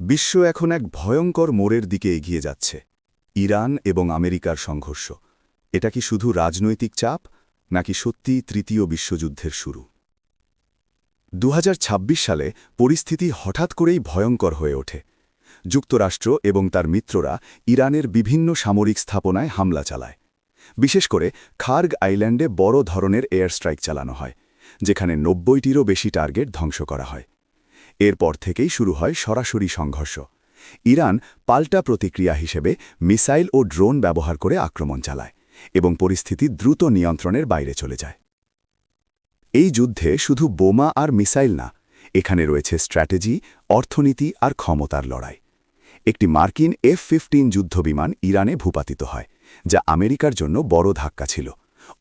বিশ্ব এখন এক ভয়ঙ্কর মোড়ের দিকে এগিয়ে যাচ্ছে। ইরান এবং আমেরিকার সংঘর্ষ। এটা কি শুধু রাজনৈতিক চাপ, নাকি সত্যিই তৃতীয় বিশ্বযুদ্ধের শুরু? 2026 সালে পরিস্থিতি হঠাৎ করেই ভয়ঙ্কর হয়ে ওঠে। যুক্তরাষ্ট্র এবং তার মিত্ররা ইরানের বিভিন্ন সামরিক স্থাপনায় হামলা চালায়। বিশেষ করে খার্গ আইল্যান্ডে বড় ধরনের এয়ার স্ট্রাইক চালানো হয়, যেখানে 90টিরও বেশি টার্গেট ধ্বংস করা হয়। এরপর থেকেই শুরু হয় সরাসরি সংঘর্ষ। ইরান পাল্টা প্রতিক্রিয়া হিসেবে মিসাইল ও ড্রোন ব্যবহার করে আক্রমণ চালায় এবং পরিস্থিতি দ্রুত নিয়ন্ত্রণের বাইরে চলে যায়। এই যুদ্ধে শুধু বোমা আর মিসাইল না, এখানে রয়েছে স্ট্র্যাটেজি, অর্থনীতি আর ক্ষমতার লড়াই। একটি মার্কিন F-15 যুদ্ধবিমান ইরানে ভূপাতিত হয়, যা আমেরিকার জন্য বড় ধাক্কা ছিল।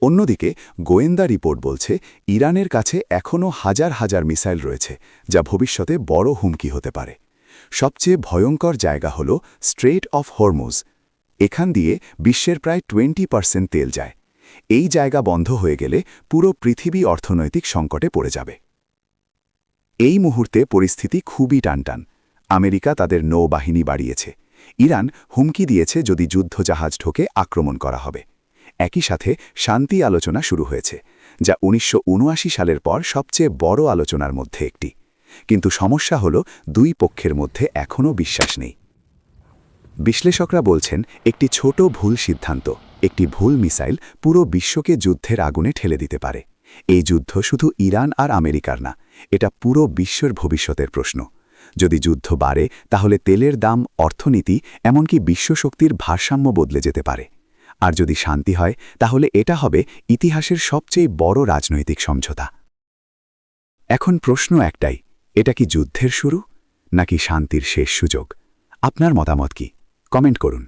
অন্যদিকে গোয়েন্দা রিপোর্ট বলছে ইরানের কাছে এখনও হাজার হাজার মিসাইল রয়েছে, যা ভবিষ্যতে বড় হুমকি হতে পারে। সবচেয়ে ভয়ঙ্কর জায়গা হল স্ট্রেট অফ হরমুজ। এখান দিয়ে বিশ্বের প্রায় 20% তেল যায়। এই জায়গা বন্ধ হয়ে গেলে পুরো পৃথিবী অর্থনৈতিক সংকটে পড়ে যাবে। এই মুহূর্তে পরিস্থিতি খুবই টানটান। আমেরিকা তাদের নৌবাহিনী বাড়িয়েছে। ইরান হুমকি দিয়েছে যদি যুদ্ধজাহাজ ঢোকে আক্রমণ করা হবে। একই সাথে শান্তি আলোচনা শুরু হয়েছে, যা 1979 সালের পর সবচেয়ে বড় আলোচনার মধ্যে একটি। কিন্তু সমস্যা হল দুই পক্ষের মধ্যে এখনও বিশ্বাস নেই। বিশ্লেষকরা বলছেন একটি ছোট ভুল সিদ্ধান্ত, একটি ভুল মিসাইল পুরো বিশ্বকে যুদ্ধের আগুনে ঠেলে দিতে পারে। এই যুদ্ধ শুধু ইরান আর আমেরিকার না, এটা পুরো বিশ্বের ভবিষ্যতের প্রশ্ন। যদি যুদ্ধ বাড়ে তাহলে তেলের দাম, অর্থনীতি, এমনকি বিশ্বশক্তির ভারসাম্য বদলে যেতে পারে। আর যদি শান্তি হয় তাহলে এটা হবে ইতিহাসের সবচেয়ে বড় রাজনৈতিক সমঝোতা। এখন প্রশ্ন একটাই, এটা কি যুদ্ধের শুরু নাকি শান্তির শেষ সুযোগ? আপনার মতামত কি? কমেন্ট করুন।